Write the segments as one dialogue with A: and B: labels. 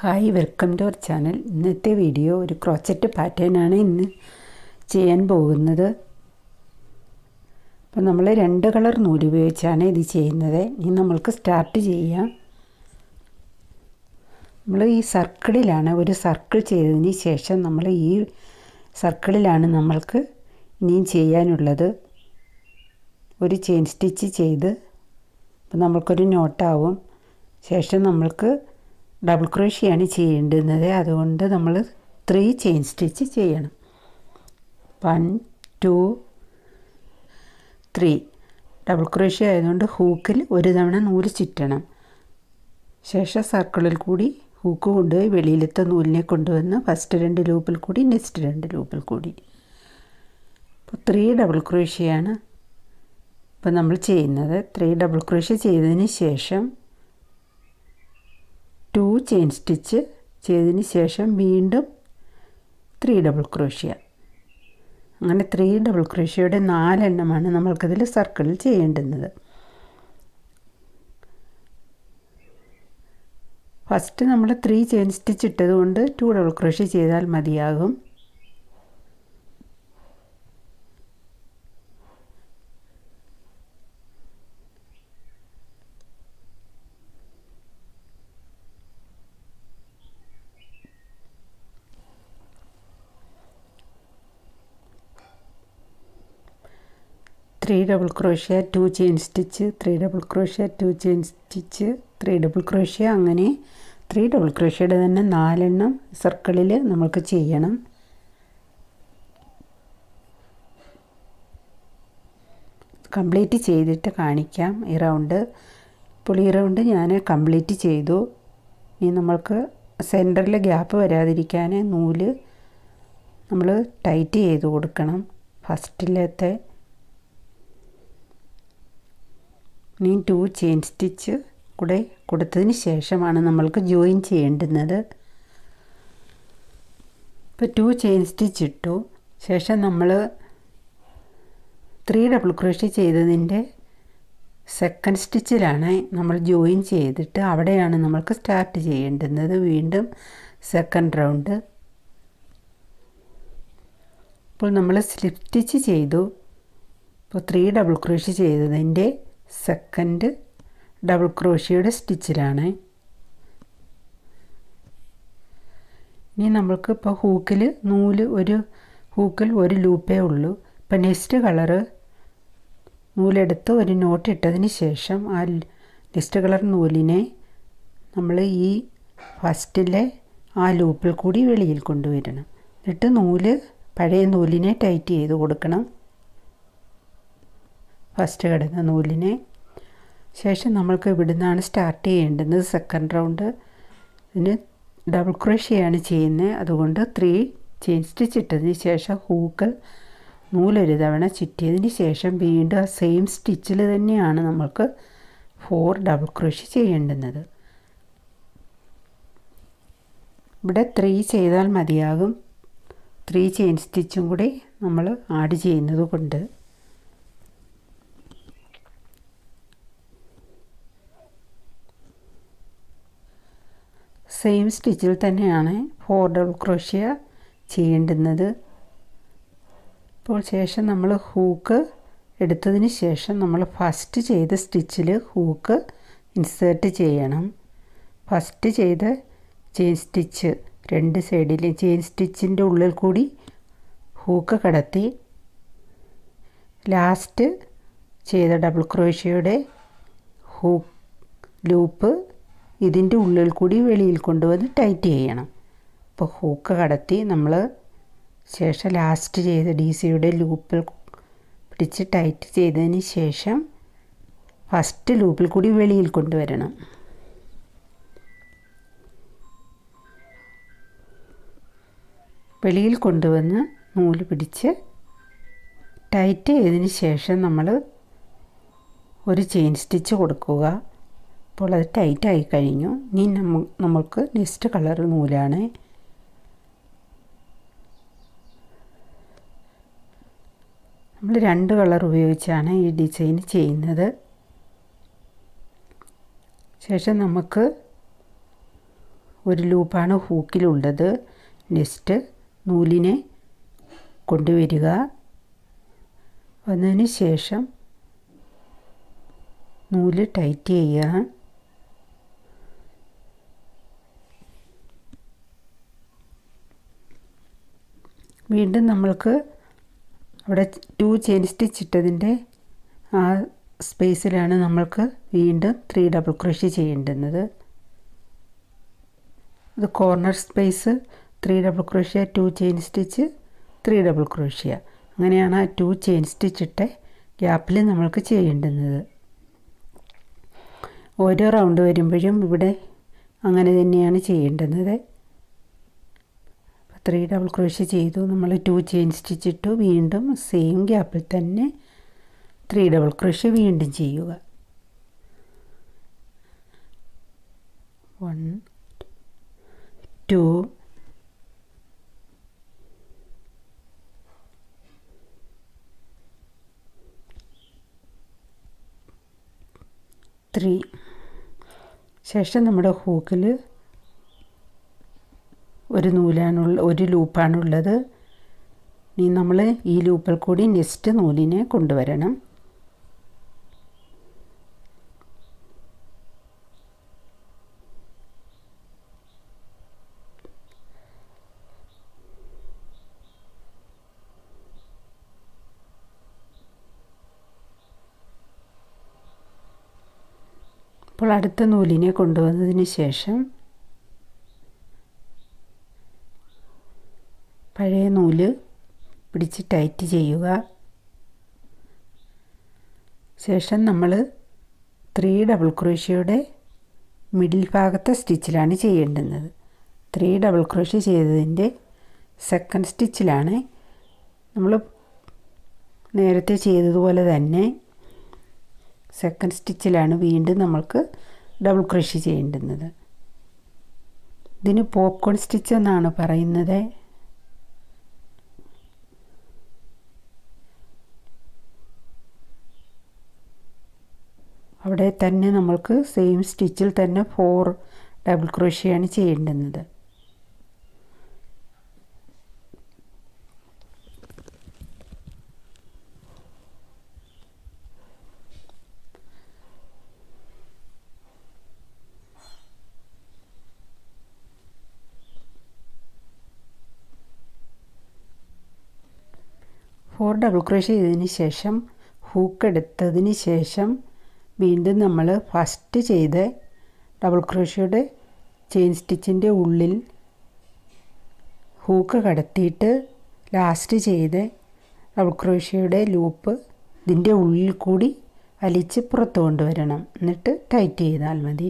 A: Hi, welcome to our channel. ഇന്നത്തെ video ഒരു crochet പാറ്റേണാണ് ഇന്ന് ചെയ്യാൻ പോകുന്നത്. അപ്പോൾ നമ്മൾ 2 കളർ നൂല് ഉപയോഗിച്ചാണ് ഇത് ചെയ്യുന്നത്. ഇനി നമ്മൾക്ക് സ്റ്റാർട്ട് ചെയ്യാം. നമ്മൾ ഈ സർക്കിളിലാണ് ഒരു സർക്കിൾ ചെയ്തതിന് ശേഷം നമ്മൾ ഈ സർക്കിളിലാണ് നമ്മൾക്ക് ഇനിയും ചെയ്യാനുള്ളത്. ഒരു ചെയിൻ സ്റ്റിച്ച് ചെയ്ത് അപ്പോൾ നമ്മൾക്കൊരു നോട്ടാവും. ശേഷം നമ്മൾക്ക് ഡബിൾ ക്രോഷ്യയാണ് ചെയ്യേണ്ടുന്നത്. അതുകൊണ്ട് നമ്മൾ 3 ചെയിൻ സ്റ്റിച്ച് ചെയ്യണം. 1 2 3 ഡബിൾ ക്രോഷ്യ ആയതുകൊണ്ട് ഹൂക്കിൽ ഒരു തവണ നൂല് ചുറ്റണം. ശേഷം സർക്കിളിൽ കൂടി ഹൂക്ക് കൊണ്ടുപോയി വെളിയിലത്തെ നൂലിനെ കൊണ്ടുവന്ന് ഫസ്റ്റ് 2 ലൂപ്പിൽ കൂടി നെക്സ്റ്റ് 2 ലൂപ്പിൽ കൂടി. അപ്പോൾ 3 ഡബിൾ ക്രോഷ്യയാണ് ഇപ്പോൾ നമ്മൾ ചെയ്യുന്നത്. 3 ഡബിൾ ക്രോഷ്യ ചെയ്തതിന് ശേഷം 2 ചെയിൻ സ്റ്റിച്ച് ചെയ്തതിന് ശേഷം വീണ്ടും 3 ഡബിൾ ക്രോഷ്യ. അങ്ങനെ 3 ഡബിൾ ക്രോഷ്യയുടെ 4 എണ്ണമാണ് നമ്മൾക്കതിൽ സർക്കിളിൽ ചെയ്യേണ്ടുന്നത്. ഫസ്റ്റ് നമ്മൾ 3 ചെയിൻ സ്റ്റിച്ച് ഇട്ടതുകൊണ്ട് 2 ഡബിൾ ക്രോഷ്യ ചെയ്താൽ മതിയാകും. Three double crochet 2 chain stitch 3 double crochet 2 chain stitch 3 double crochet, അങ്ങനെ 3 ഡബിൾ ക്രോഷ്യയുടെ തന്നെ 4 എണ്ണം സർക്കിളിൽ നമുക്ക് ചെയ്യണം. കംപ്ലീറ്റ് ചെയ്തിട്ട് കാണിക്കാം ഈ റൗണ്ട്. ഇപ്പോൾ ഈ റൗണ്ട് ഞാൻ കംപ്ലീറ്റ് ചെയ്തു. ഇനി നമ്മൾക്ക് സെൻറ്ററിൽ ഗ്യാപ്പ് വരാതിരിക്കാൻ നൂല് നമ്മൾ ടൈറ്റ് ചെയ്ത് കൊടുക്കണം. ഫസ്റ്റിലത്തെ ഇനി 2 ചെയിൻ സ്റ്റിച്ച് കൂടെ കൊടുത്തതിന് ശേഷമാണ് നമ്മൾക്ക് ജോയിൻ ചെയ്യേണ്ടുന്നത്. ഇപ്പോൾ 2 ചെയിൻ സ്റ്റിച്ച് ഇട്ടു. ശേഷം നമ്മൾ 3 ഡബിൾ ക്രോഷ്യ ചെയ്തതിൻ്റെ സെക്കൻഡ് സ്റ്റിച്ചിലാണ് നമ്മൾ ജോയിൻ ചെയ്തിട്ട് അവിടെയാണ് നമ്മൾക്ക് സ്റ്റാർട്ട് ചെയ്യേണ്ടുന്നത്. വീണ്ടും സെക്കൻഡ് റൗണ്ട്. ഇപ്പോൾ നമ്മൾ സ്ലിപ്പ് സ്റ്റിച്ച് ചെയ്തു. ഇപ്പോൾ 3 ഡബിൾ ക്രോഷ്യ ചെയ്തതിൻ്റെ സെക്കൻഡ് ഡബിൾ ക്രോഷ്യയുടെ സ്റ്റിച്ചിലാണ്. ഇനി നമ്മൾക്ക് ഇപ്പോൾ ഹൂക്കിൽ നൂല് ഒരു ഹൂക്കിൽ ഒരു ലൂപ്പേ ഉള്ളൂ. ഇപ്പോൾ നെക്സ്റ്റ് കളറ് നൂലെടുത്ത് ഒരു നോട്ട് ഇട്ടതിന് ശേഷം ആ നെക്സ്റ്റ് കളർ നൂലിനെ നമ്മൾ ഈ ഫസ്റ്റിലെ ആ ലൂപ്പിൽ കൂടി വെളിയിൽ കൊണ്ടുവരണം. എന്നിട്ട് നൂല് പഴയ നൂലിനെ ടൈറ്റ് ചെയ്ത് കൊടുക്കണം. ഫസ്റ്റ് കിടന്ന നൂലിനെ. ശേഷം നമ്മൾക്ക് ഇവിടുന്നാണ് സ്റ്റാർട്ട് ചെയ്യേണ്ടുന്നത് സെക്കൻഡ് റൗണ്ട്. ഇതിന് ഡബിൾ ക്രോഷ്യയാണ് ചെയ്യുന്നത്. അതുകൊണ്ട് 3 ചെയിൻ സ്റ്റിച്ച് ഇട്ടതിന് ശേഷം ഹൂക്കൽ നൂലൊരു തവണ ചുറ്റിയതിന് ശേഷം വീണ്ടും ആ സെയിം സ്റ്റിച്ചിൽ തന്നെയാണ് നമ്മൾക്ക് 4 ഡബിൾ ക്രോഷ്യ ചെയ്യേണ്ടുന്നത്. ഇവിടെ 3 ചെയ്താൽ മതിയാകും. 3 ചെയിൻ സ്റ്റിച്ചും കൂടി നമ്മൾ ആഡ് ചെയ്യുന്നത് കൊണ്ട്. സെയിം സ്റ്റിച്ചിൽ തന്നെയാണ് 4 ഡബിൾ ക്രോഷ്യ ചെയ്യേണ്ടുന്നത്. ഇപ്പോൾ ശേഷം നമ്മൾ ഹൂക്ക് എടുത്തതിന് ശേഷം നമ്മൾ ഫസ്റ്റ് ചെയ്ത സ്റ്റിച്ചിൽ ഹൂക്ക് ഇൻസേർട്ട് ചെയ്യണം. ഫസ്റ്റ് ചെയ്ത ചെയിൻ സ്റ്റിച്ച് 2 സൈഡിൽ ചെയിൻ സ്റ്റിച്ചിൻ്റെ ഉള്ളിൽ കൂടി ഹൂക്ക് കടത്തി ലാസ്റ്റ് ചെയ്ത ഡബിൾ ക്രോഷ്യയുടെ ഹൂക്ക് ലൂപ്പ് ഇതിൻ്റെ ഉള്ളിൽ കൂടി വെളിയിൽ കൊണ്ടുവന്ന് ടൈറ്റ് ചെയ്യണം. അപ്പോൾ ഹൂക്ക് കടത്തി നമ്മൾ ശേഷം ലാസ്റ്റ് ചെയ്ത DCയുടെ ലൂപ്പിൽ പിടിച്ച് ടൈറ്റ് ചെയ്തതിന് ശേഷം ഫസ്റ്റ് ലൂപ്പിൽ കൂടി വെളിയിൽ കൊണ്ടുവരണം. വെളിയിൽ കൊണ്ടുവന്ന് നൂല് പിടിച്ച് ടൈറ്റ് ചെയ്തതിന് ശേഷം നമ്മൾ ഒരു ചെയിൻ സ്റ്റിച്ച് കൊടുക്കുക. അപ്പോൾ അത് ടൈറ്റായി കഴിഞ്ഞു. ഇനി നമ്മൾക്ക് നെക്സ്റ്റ് കളർ നൂലാണ്. നമ്മൾ 2 കളർ ഉപയോഗിച്ചാണ് ഈ ഡിസൈൻ ചെയ്യുന്നത്. ശേഷം നമുക്ക് ഒരു ലൂപ്പാണ് ഹൂക്കിലുള്ളത്. നെക്സ്റ്റ് നൂലിനെ കൊണ്ടുവരിക. വന്നതിന് ശേഷം നൂല് ടൈറ്റ് ചെയ്യുക. വീണ്ടും നമ്മൾക്ക് അവിടെ 2 ചെയിൻ സ്റ്റിച്ച് ഇട്ടതിൻ്റെ ആ സ്പേസിലാണ് നമ്മൾക്ക് വീണ്ടും 3 ഡബിൾ ക്രോഷ്യ ചെയ്യേണ്ടുന്നത്. ഇത് corner space 3 double crochet, 2 chain stitch, 3 double crochet. അങ്ങനെയാണ് ആ 2 ചെയിൻ സ്റ്റിച്ച് ഇട്ട ഗ്യാപ്പിൽ നമ്മൾക്ക് ചെയ്യേണ്ടുന്നത്. ഓരോ റൗണ്ട് വരുമ്പോഴും ഇവിടെ അങ്ങനെ തന്നെയാണ് ചെയ്യേണ്ടുന്നത്. 3 ഡബിൾ ക്രോഷ്യ ചെയ്തു, നമ്മൾ 2 ചെയിൻ സ്റ്റിച്ച് ഇട്ടു. വീണ്ടും സെയിം ഗ്യാപ്പിൽ തന്നെ 3 ഡബിൾ ക്രോഷ്യ വീണ്ടും ചെയ്യുക. 1 2 3. ശേഷം നമ്മുടെ ഹൂക്കിൽ ഒരു ലൂപ്പാണുള്ളത്. ഇനി നമ്മൾ ഈ ലൂപ്പിൽ കൂടി നെക്സ്റ്റ് നൂലിനെ കൊണ്ടുവരണം. അപ്പോൾ അടുത്ത നൂലിനെ കൊണ്ടുവന്നതിന് ശേഷം പഴയ നൂല് പിടിച്ച് ടൈറ്റ് ചെയ്യുക. ശേഷം നമ്മൾ 3 ഡബിൾ ക്രോഷ്യയുടെ മിഡിൽ ഭാഗത്തെ സ്റ്റിച്ചിലാണ് ചെയ്യേണ്ടുന്നത്. 3 ഡബിൾ ക്രോഷ്യ ചെയ്തതിൻ്റെ സെക്കൻഡ് സ്റ്റിച്ചിലാണ് നമ്മൾ നേരത്തെ ചെയ്തതുപോലെ തന്നെ സെക്കൻഡ് സ്റ്റിച്ചിലാണ് വീണ്ടും നമ്മൾക്ക് ഡബിൾ ക്രോഷ്യ ചെയ്യേണ്ടുന്നത്. ഇതിന് പോപ്കോൺ സ്റ്റിച്ച് എന്നാണ് പറയുന്നത്. അവിടെ തന്നെ നമ്മൾക്ക് സെയിം സ്റ്റിച്ചിൽ തന്നെ 4 ഡബിൾ ക്രോഷ്യയാണ് ചെയ്യേണ്ടുന്നത്. ഡബിൾ ക്രോഷ്യ ചെയ്തതിന് ശേഷം ഹൂക്ക് എടുത്തതിന് ശേഷം വീണ്ടും നമ്മൾ ഫസ്റ്റ് ചെയ്ത ഡബിൾ ക്രോഷ്യയുടെ ചെയിൻ സ്റ്റിച്ചിൻ്റെ ഉള്ളിൽ ഹൂക്ക് കടത്തിയിട്ട് ലാസ്റ്റ് ചെയ്ത് ഡബിൾ ക്രോഷ്യയുടെ ലൂപ്പ് ഇതിൻ്റെ ഉള്ളിൽ കൂടി വലിച്ച് പുറത്ത് കൊണ്ടുവരണം. എന്നിട്ട് ടൈറ്റ് ചെയ്താൽ മതി.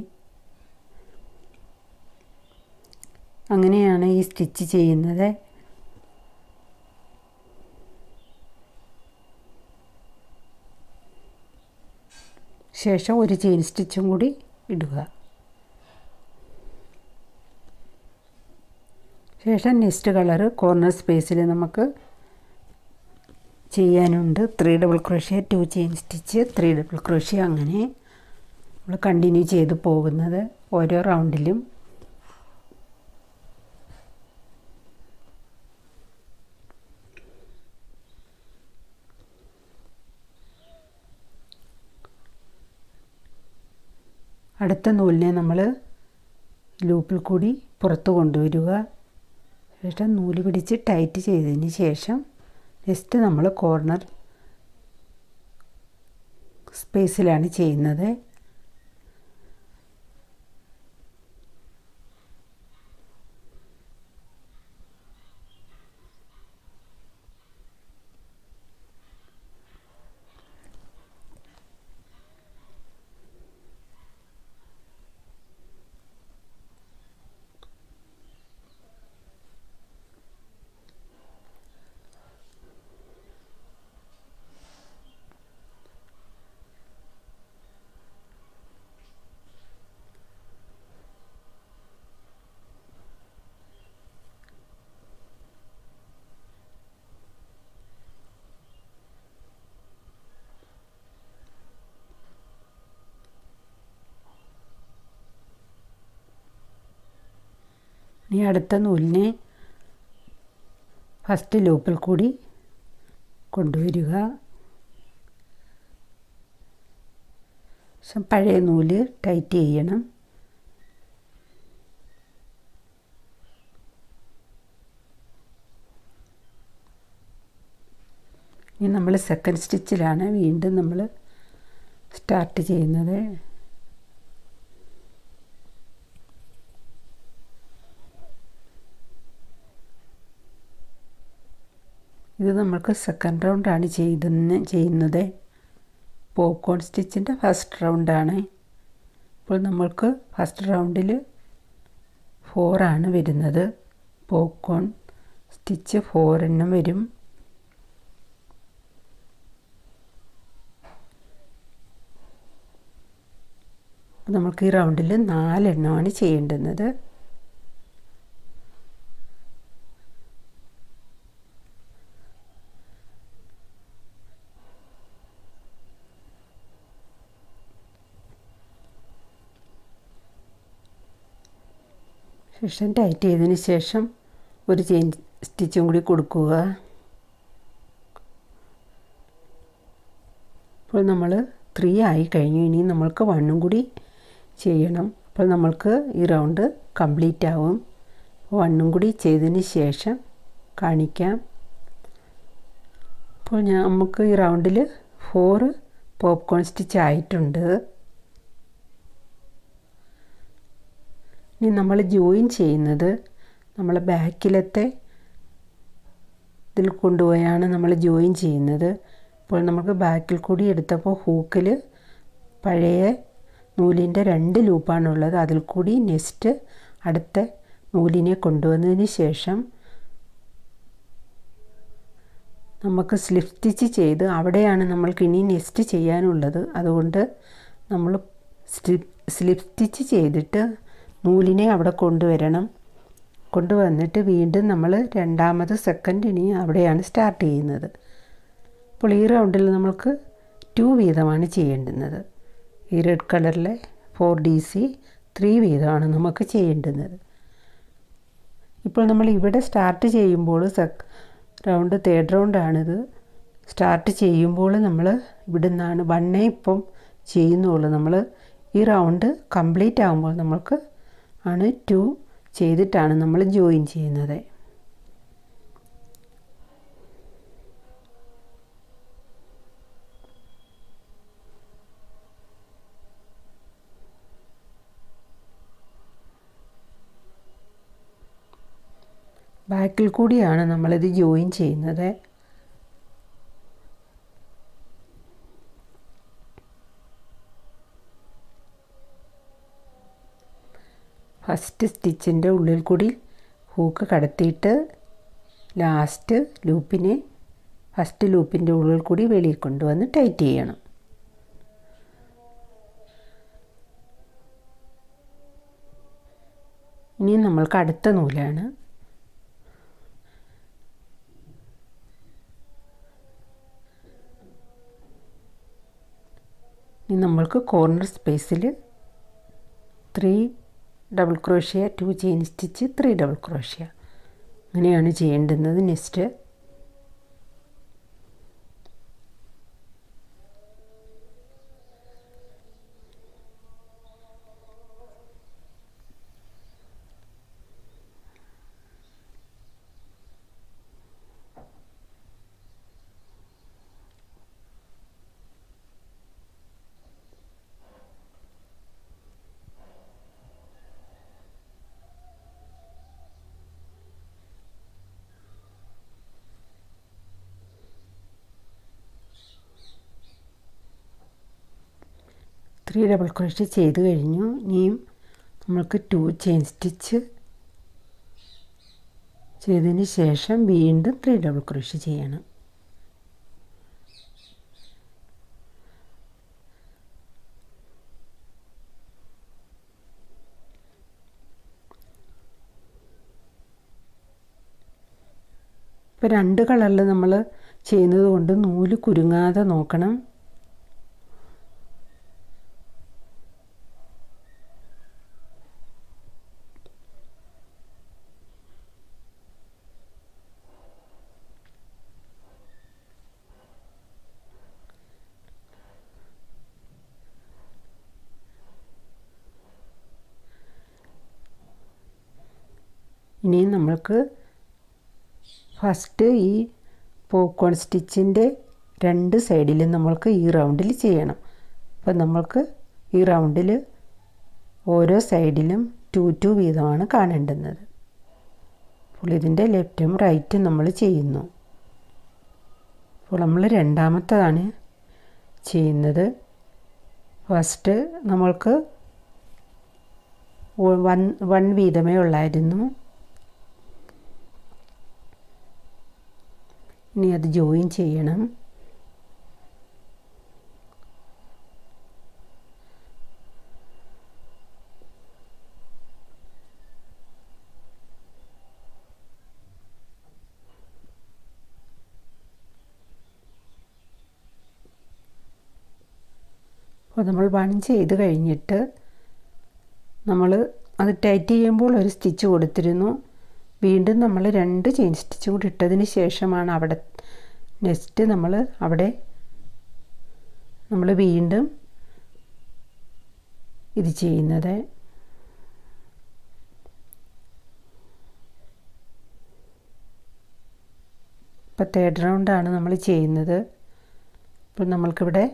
A: അങ്ങനെയാണ് ഈ സ്റ്റിച്ച് ചെയ്യുന്നത്. ശേഷം ഒരു ചെയിൻ സ്റ്റിച്ചും കൂടി ഇടുക. ശേഷം നെക്സ്റ്റ് കളർ കോർണർ സ്പേസിൽ നമുക്ക് ചെയ്യാനുണ്ട്. 3 double crochet, 2 chain stitch, 3 double crochet. അങ്ങനെ നമ്മൾ കണ്ടിന്യൂ ചെയ്ത് പോകുന്നത് ഓരോ റൗണ്ടിലും. അടുത്ത നൂലിനെ നമ്മൾ ലൂപ്പിൽ കൂടി പുറത്ത് കൊണ്ടുവരിക. ശേഷം നൂല് പിടിച്ച് ടൈറ്റ് ചെയ്തതിന് ശേഷം നെക്സ്റ്റ് നമ്മൾ കോർണർ സ്പേസിലാണ് ചെയ്യുന്നത്. ഇനി അടുത്ത നൂലിനെ ഫസ്റ്റ് ലൂപ്പിൽ കൂടി കൊണ്ടുവരിക. ശേഷം പഴയ നൂല് ടൈറ്റ് ചെയ്യണം. ഇനി നമ്മൾ സെക്കൻഡ് സ്റ്റിച്ചിലാണ് വീണ്ടും നമ്മൾ സ്റ്റാർട്ട് ചെയ്യുന്നത്. ഇത് നമ്മൾക്ക് സെക്കൻഡ് റൗണ്ടാണ് ചെയ്യുന്നത്. പോപ്കോൺ സ്റ്റിച്ചിൻ്റെ ഫസ്റ്റ് റൗണ്ടാണ്. ഇപ്പോൾ നമ്മൾക്ക് ഫസ്റ്റ് റൗണ്ടിൽ 4 ആണ് വരുന്നത്. പോപ്കോൺ സ്റ്റിച്ച് 4 എണ്ണം വരും. നമുക്ക് ഈ റൗണ്ടിൽ 4 എണ്ണമാണ് ചെയ്യേണ്ടുന്നത്. ശേഷം ടൈറ്റ് ചെയ്തതിന് ശേഷം ഒരു ചെയിൻ സ്റ്റിച്ചും കൂടി കൊടുക്കുക. ഇപ്പോൾ നമ്മൾ 3 ആയി കഴിഞ്ഞു. ഇനി നമ്മൾക്ക് 1 കൂടി ചെയ്യണം. അപ്പോൾ നമ്മൾക്ക് ഈ റൗണ്ട് കംപ്ലീറ്റ് ആവും. 1 കൂടി ചെയ്തതിന് ശേഷം കാണിക്കാം. അപ്പോൾ നമുക്ക് ഈ റൗണ്ടിൽ 4 പോപ്കോൺ സ്റ്റിച്ച് ആയിട്ടുണ്ട്. ഇനി നമ്മൾ ജോയിൻ ചെയ്യുന്നത് നമ്മൾ ബാക്കിലത്തെ ഇതിൽ കൊണ്ടുപോയാണ് നമ്മൾ ജോയിൻ ചെയ്യുന്നത്. ഇപ്പോൾ നമുക്ക് ബാക്കിൽ കൂടി എടുത്തപ്പോൾ ഹൂക്കിൽ പഴയ നൂലിൻ്റെ 2 ലൂപ്പാണുള്ളത്. അതിൽ കൂടി നെക്സ്റ്റ് അടുത്ത നൂലിനെ കൊണ്ടുവന്നതിന് ശേഷം നമുക്ക് സ്ലിപ്പ് സ്റ്റിച്ച് ചെയ്ത് അവിടെയാണ് നമ്മൾക്ക് ഇനി നെക്സ്റ്റ് ചെയ്യാനുള്ളത്. അതുകൊണ്ട് നമ്മൾ സ്ലിപ്പ് സ്റ്റിച്ച് ചെയ്തിട്ട് നൂലിനെ അവിടെ കൊണ്ടുവരണം. കൊണ്ടുവന്നിട്ട് വീണ്ടും നമ്മൾ രണ്ടാമത് സെക്കൻഡ് ഇനി അവിടെയാണ് സ്റ്റാർട്ട് ചെയ്യുന്നത്. അപ്പോൾ ഈ റൗണ്ടിൽ നമ്മൾക്ക് 2 വീതമാണ് ചെയ്യേണ്ടുന്നത്. ഈ റെഡ് കളറിലെ 4DC 3 വീതമാണ് നമുക്ക് ചെയ്യേണ്ടുന്നത്. ഇപ്പോൾ നമ്മൾ ഇവിടെ സ്റ്റാർട്ട് ചെയ്യുമ്പോൾ റൗണ്ട് 3rd റൗണ്ടാണിത്. സ്റ്റാർട്ട് ചെയ്യുമ്പോൾ നമ്മൾ ഇവിടെ നിന്നാണ് 1 ഇപ്പം ചെയ്യുന്നുള്ളൂ. നമ്മൾ ഈ റൗണ്ട് കംപ്ലീറ്റ് ആകുമ്പോൾ നമ്മൾക്ക് ആണ് 2 ചെയ്തിട്ടാണ് നമ്മൾ ജോയിൻ ചെയ്യുന്നത്. ബാക്കിൽ കൂടിയാണ് നമ്മളിത് ജോയിൻ ചെയ്യുന്നത്. ഫസ്റ്റ് സ്റ്റിച്ചിൻ്റെ ഉള്ളിൽ കൂടി ഹൂക്ക് കടത്തിയിട്ട് ലാസ്റ്റ് ലൂപ്പിനെ ഫസ്റ്റ് ലൂപ്പിൻ്റെ ഉള്ളിൽ കൂടി വെളിയിൽ കൊണ്ടുവന്ന് ടൈറ്റ് ചെയ്യണം. ഇനി നമ്മൾക്ക് അടുത്ത നൂലാണ്. ഇനി നമ്മൾക്ക് കോർണർ സ്പേസിൽ 3 double crochet 2 chain stitch 3 double crochet അങ്ങനെയാണ് ചെയ്യേണ്ടുന്നത്. നെക്സ്റ്റ് ത്രീ ഡബിൾ ക്രോഷ്യ ചെയ്ത് കഴിഞ്ഞു. ഇനിയും നമ്മൾക്ക് 2 ചെയിൻ സ്റ്റിച്ച് ചെയ്തതിന് ശേഷം വീണ്ടും 3 ഡബിൾ ക്രോഷ്യ ചെയ്യണം. ഇപ്പോൾ 2 കളറിൽ നമ്മൾ ചെയ്യുന്നത് കൊണ്ട് നൂല് കുരുങ്ങാതെ നോക്കണം. ഇനിയും നമ്മൾക്ക് ഫസ്റ്റ് ഈ പോപ്കോൺ സ്റ്റിച്ചിൻ്റെ രണ്ട് സൈഡിലും നമ്മൾക്ക് ഈ റൗണ്ടിൽ ചെയ്യണം. അപ്പോൾ നമ്മൾക്ക് ഈ റൗണ്ടിൽ ഓരോ സൈഡിലും 2 വീതമാണ് കാണേണ്ടുന്നത്. അപ്പോൾ ഇതിൻ്റെ ലെഫ്റ്റും റൈറ്റും നമ്മൾ ചെയ്യുന്നു. അപ്പോൾ നമ്മൾ രണ്ടാമത്തതാണ് ചെയ്യുന്നത്. ഫസ്റ്റ് നമ്മൾക്ക് 1 വീതമേ ഉള്ളായിരുന്നു. ഇനി അത് ജോയിൻ ചെയ്യണം. അപ്പോൾ നമ്മൾ 1 ചെയ്ത് കഴിഞ്ഞിട്ട് നമ്മൾ അത് ടൈറ്റ് ചെയ്യുമ്പോൾ ഒരു സ്റ്റിച്ച് കൊടുത്തിരുന്നു. വീണ്ടും നമ്മൾ 2 ചെയിൻ സ്റ്റിച്ച് കൂടി ഇട്ടതിന് ശേഷമാണ് അവിടെ നെക്സ്റ്റ് നമ്മൾ വീണ്ടും ഇത് ചെയ്യുന്നത്. ഇപ്പോൾ 3rd റൗണ്ടാണ് നമ്മൾ ചെയ്യുന്നത്. അപ്പോൾ നമ്മൾക്കിവിടെ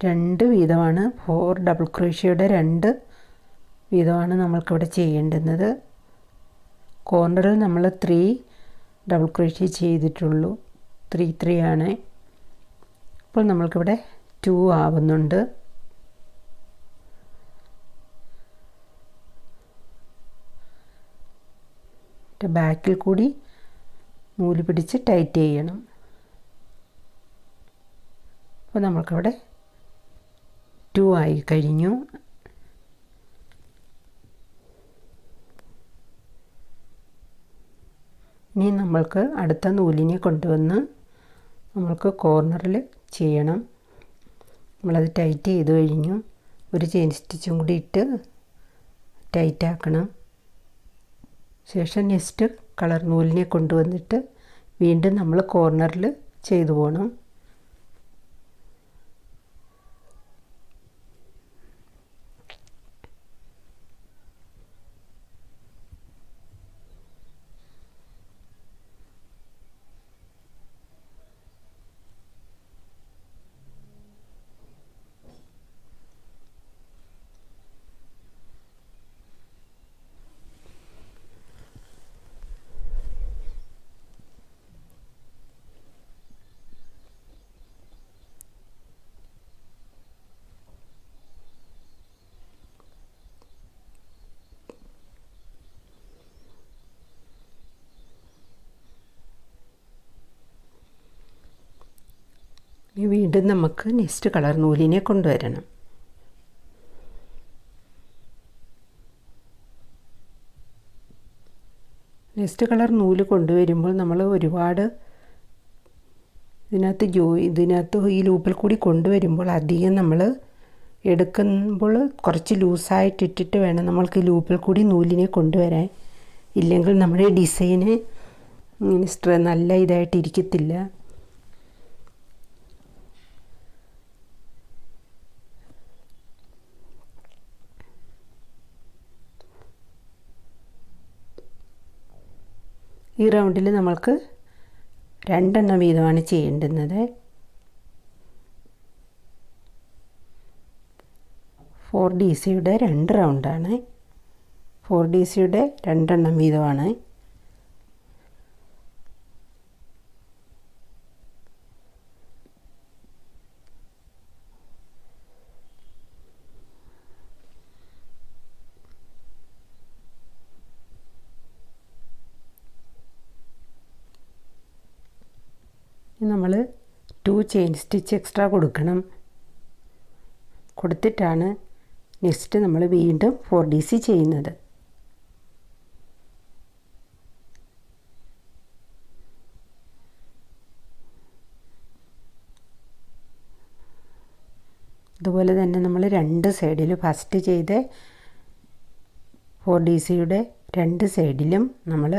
A: 2 വീതമാണ് 4 ഡബിൾ ക്രോഷ്യയുടെ 2 വീതമാണ് നമ്മൾക്കിവിടെ ചെയ്യേണ്ടുന്നത്. കോർണറിൽ നമ്മൾ 3 ഡബിൾ ക്രോഷ്യ ചെയ്തിട്ടുള്ളൂ. 3 ആണ്. അപ്പോൾ നമ്മൾക്കിവിടെ 2 ആവുന്നുണ്ട്. ബാക്കിൽ കൂടി നൂല് പിടിച്ച് ടൈറ്റ് ചെയ്യണം. അപ്പോൾ നമ്മൾക്കിവിടെ 2 ആയി കഴിഞ്ഞു. ഇനി നമ്മൾക്ക് അടുത്ത നൂലിനെ കൊണ്ടുവന്ന് നമ്മൾക്ക് കോർണറിൽ ചെയ്യണം. നമ്മളത് ടൈറ്റ് ചെയ്ത് കഴിഞ്ഞു. ഒരു ചെയിൻ സ്റ്റിച്ചും കൂടി ഇട്ട് ടൈറ്റ് ആക്കണം. ശേഷം നെക്സ്റ്റ് കളർ നൂലിനെ കൊണ്ടുവന്നിട്ട് വീണ്ടും നമ്മൾ കോർണറിൽ ചെയ്തു പോകണം. ഇനി വീണ്ടും നമുക്ക് നെക്സ്റ്റ് കളർ നൂലിനെ കൊണ്ടുവരണം. നെക്സ്റ്റ് കളർ നൂല് കൊണ്ടുവരുമ്പോൾ നമ്മൾ ഒരുപാട് ഇതിനകത്ത് ഈ ലൂപ്പിൽ കൂടി കൊണ്ടുവരുമ്പോൾ അധികം നമ്മൾ എടുക്കുമ്പോൾ കുറച്ച് ലൂസായിട്ടിട്ടിട്ട് വേണം നമ്മൾക്ക് ഈ ലൂപ്പിൽ കൂടി നൂലിനെ കൊണ്ടുവരാൻ. ഇല്ലെങ്കിൽ നമ്മുടെ ഡിസൈന് നല്ല ഇതായിട്ടിരിക്കത്തില്ല. ഈ റൗണ്ടിൽ നമ്മൾക്ക് 2 എണ്ണം വീതമാണ് ചെയ്യേണ്ടുന്നത്. 4DCയുടെ 2 റൗണ്ടാണ്. 4DCയുടെ 2 എണ്ണം വീതമാണ്. നമ്മൾ 2 ചെയിൻ സ്റ്റിച്ച് എക്സ്ട്രാ കൊടുക്കണം. കൊടുത്തിട്ടാണ് നെക്സ്റ്റ് നമ്മൾ വീണ്ടും 4DC ചെയ്യുന്നത്. അതുപോലെ തന്നെ നമ്മൾ 2 സൈഡിലും ഫസ്റ്റ് ചെയ്ത് 4DCയുടെ 2 സൈഡിലും നമ്മൾ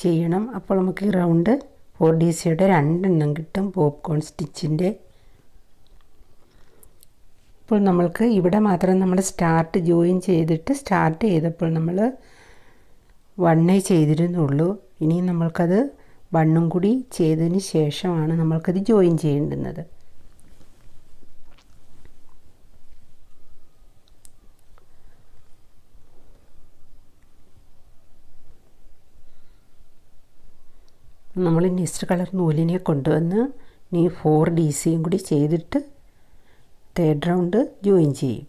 A: ചെയ്യണം. അപ്പോൾ നമുക്ക് ഈ റൗണ്ട് 4DCയുടെ 2 എണ്ണം കിട്ടും പോപ്കോൺ സ്റ്റിച്ചിൻ്റെ. ഇപ്പോൾ നമ്മൾക്ക് ഇവിടെ മാത്രം നമ്മൾ ജോയിൻ ചെയ്തിട്ട് സ്റ്റാർട്ട് ചെയ്തപ്പോൾ നമ്മൾ വണ്ണേ ചെയ്തിരുന്നുള്ളൂ. ഇനി നമ്മൾക്കത് വണ്ണും കൂടി ചെയ്തതിന് ശേഷമാണ് നമ്മൾക്കത് ജോയിൻ ചെയ്യേണ്ടുന്നത്. നമ്മൾ നെക്സ്റ്റ് കളർ നൂലിനെ കൊണ്ടുവന്ന് ഇനി 4 DCയും കൂടി ചെയ്തിട്ട് തേർഡ് റൗണ്ട് ജോയിൻ ചെയ്യും.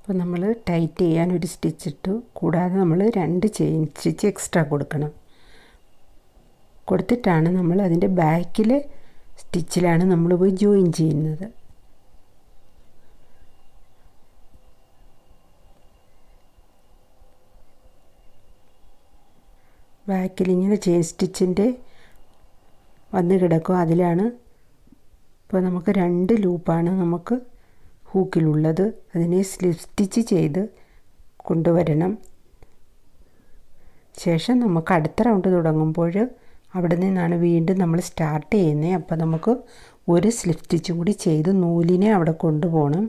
A: അപ്പോൾ നമ്മൾ ടൈറ്റ് ചെയ്യാൻ ഒരു സ്റ്റിച്ച് ഇട്ടു. കൂടാതെ നമ്മൾ 2 ചെയിൻ സ്റ്റിച്ച് എക്സ്ട്രാ കൊടുക്കണം. കൊടുത്തിട്ടാണ് നമ്മൾ അതിൻ്റെ ബാക്കിലെ സ്റ്റിച്ചിലാണ് നമ്മൾ പോയി ജോയിൻ ചെയ്യുന്നത്. ബാക്കിൽ ഇങ്ങനെ ചെയിൻ സ്റ്റിച്ചിൻ്റെ വന്ന് കിടക്കും. അതിലാണ് ഇപ്പോൾ നമുക്ക് 2 ലൂപ്പാണ് നമുക്ക് ഹൂക്കിലുള്ളത്. അതിനെ സ്ലിപ്പ് സ്റ്റിച്ച് ചെയ്ത് കൊണ്ടുവരണം. ശേഷം നമുക്ക് അടുത്ത റൗണ്ട് തുടങ്ങുമ്പോൾ അവിടെ നിന്നാണ് വീണ്ടും നമ്മൾ സ്റ്റാർട്ട് ചെയ്യുന്നത്. അപ്പോൾ നമുക്ക് ഒരു സ്ലിപ്പ് സ്റ്റിച്ചും കൂടി ചെയ്ത് നൂലിനെ അവിടെ കൊണ്ടുപോകണം.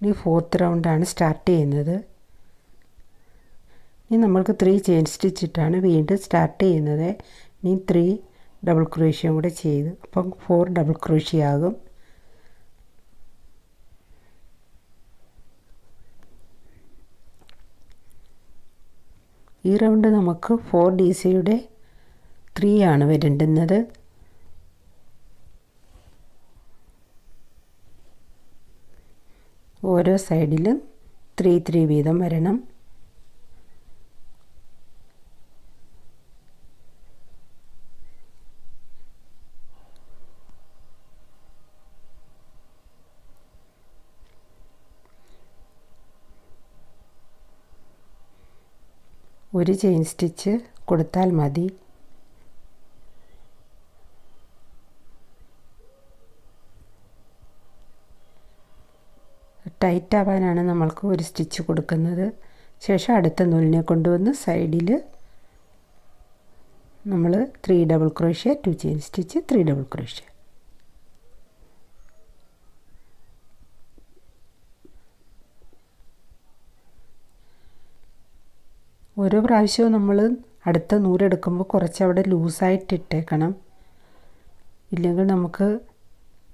A: ഇനി 4th റൗണ്ടാണ് സ്റ്റാർട്ട് ചെയ്യുന്നത്. ഇനി നമ്മൾക്ക് 3 ചെയിൻ സ്റ്റിച്ച് ഇട്ടാണ് വീണ്ടും സ്റ്റാർട്ട് ചെയ്യുന്നത്. ഇനി 3 ഡബിൾ ക്രോഷ്യം കൂടെ ചെയ്ത് അപ്പം 4 ഡബിൾ ക്രോഷ്യ ആകും. ഈ റൗണ്ട് നമുക്ക് 4 DCയുടെ 3 ആണ് വരേണ്ടുന്നത്. ഓരോ സൈഡിലും 3 വീതം വരണം. ഒരു ചെയിൻ സ്റ്റിച്ച് കൊടുത്താൽ മതി. ടൈറ്റ് ആവാനാണ് നമ്മൾക്ക് ഒരു സ്റ്റിച്ച് കൊടുക്കുന്നത്. ശേഷം അടുത്ത നൂലിനെ കൊണ്ടുവന്ന് സൈഡിൽ നമ്മൾ 3 double crochet, 2 chain stitch, 3 double crochet. ഓരോ പ്രാവശ്യവും നമ്മൾ അടുത്ത നൂലെടുക്കുമ്പോൾ കുറച്ച് അവിടെ ലൂസായിട്ട് ഇട്ടേക്കണം. ഇല്ലെങ്കിൽ നമുക്ക്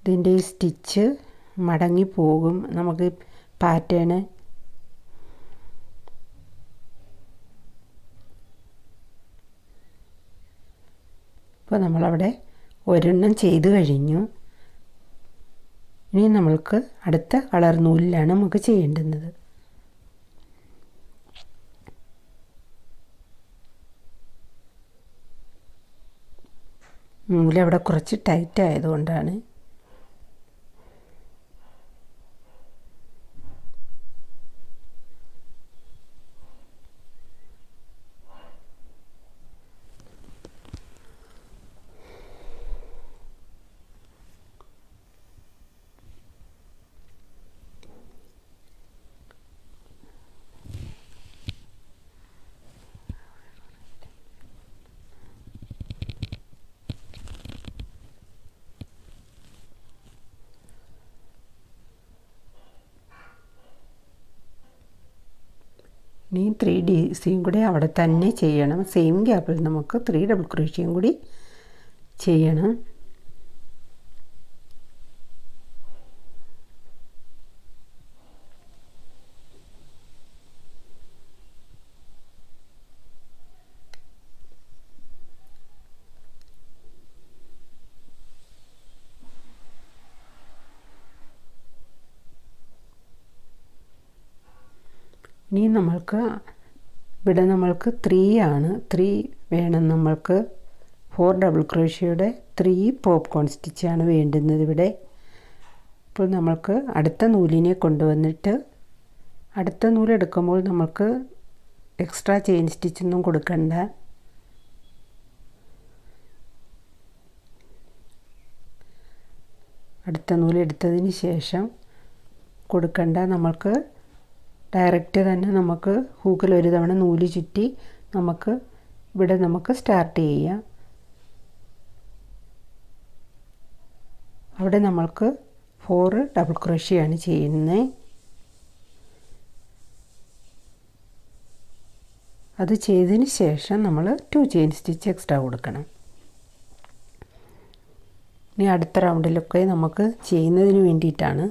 A: ഇതിൻ്റെ ഈ സ്റ്റിച്ച് മടങ്ങിപ്പോകും. നമുക്ക് പാറ്റേൺ ഇപ്പോൾ നമ്മളവിടെ ഒരെണ്ണം ചെയ്ത് കഴിഞ്ഞു. ഇനി നമ്മൾക്ക് അടുത്ത കളർ നൂലിലാണ് നമുക്ക് ചെയ്യേണ്ടുന്നത്. നൂലവിടെ കുറച്ച് ടൈറ്റ് ആയതുകൊണ്ടാണ്. ഇനി 3 DCയും കൂടി അവിടെ തന്നെ ചെയ്യണം. സെയിം ഗ്യാപ്പിൽ നമുക്ക് 3 ഡബിൾ ക്രോഷ്യം കൂടി ചെയ്യണം. ഇനി നമ്മൾക്ക് ഇവിടെ നമ്മൾക്ക് 3 ആണ്, 3 വേണം നമ്മൾക്ക്. 4 ഡബിൾ ക്രോഷ്യയുടെ 3 പോപ്കോൺ സ്റ്റിച്ചാണ് വേണ്ടുന്നത് ഇവിടെ. ഇപ്പോൾ നമ്മൾക്ക് അടുത്ത നൂലിനെ കൊണ്ടുവന്നിട്ട് അടുത്ത നൂലെടുക്കുമ്പോൾ നമുക്ക് എക്സ്ട്രാ ചെയിൻ സ്റ്റിച്ചൊന്നും കൊടുക്കണ്ട. അടുത്ത നൂലെടുത്തതിന് ശേഷം കൊടുക്കണ്ട, നമുക്ക് ഡയറക്റ്റ് തന്നെ നമുക്ക് ഹൂക്കിൽ ഒരു തവണ നൂല് ചുറ്റി നമുക്ക് ഇവിടെ നമുക്ക് സ്റ്റാർട്ട് ചെയ്യാം. അവിടെ നമ്മൾക്ക് 4 ഡബിൾ ക്രോഷ്യയാണ് ചെയ്യുന്നത്. അത് ചെയ്തതിന് ശേഷം നമ്മൾ 2 ചെയിൻ സ്റ്റിച്ച് എക്സ്ട്രാ കൊടുക്കണം. ഇനി അടുത്ത റൗണ്ടിലൊക്കെ നമുക്ക് ചെയ്യുന്നതിന് വേണ്ടിയിട്ടാണ്.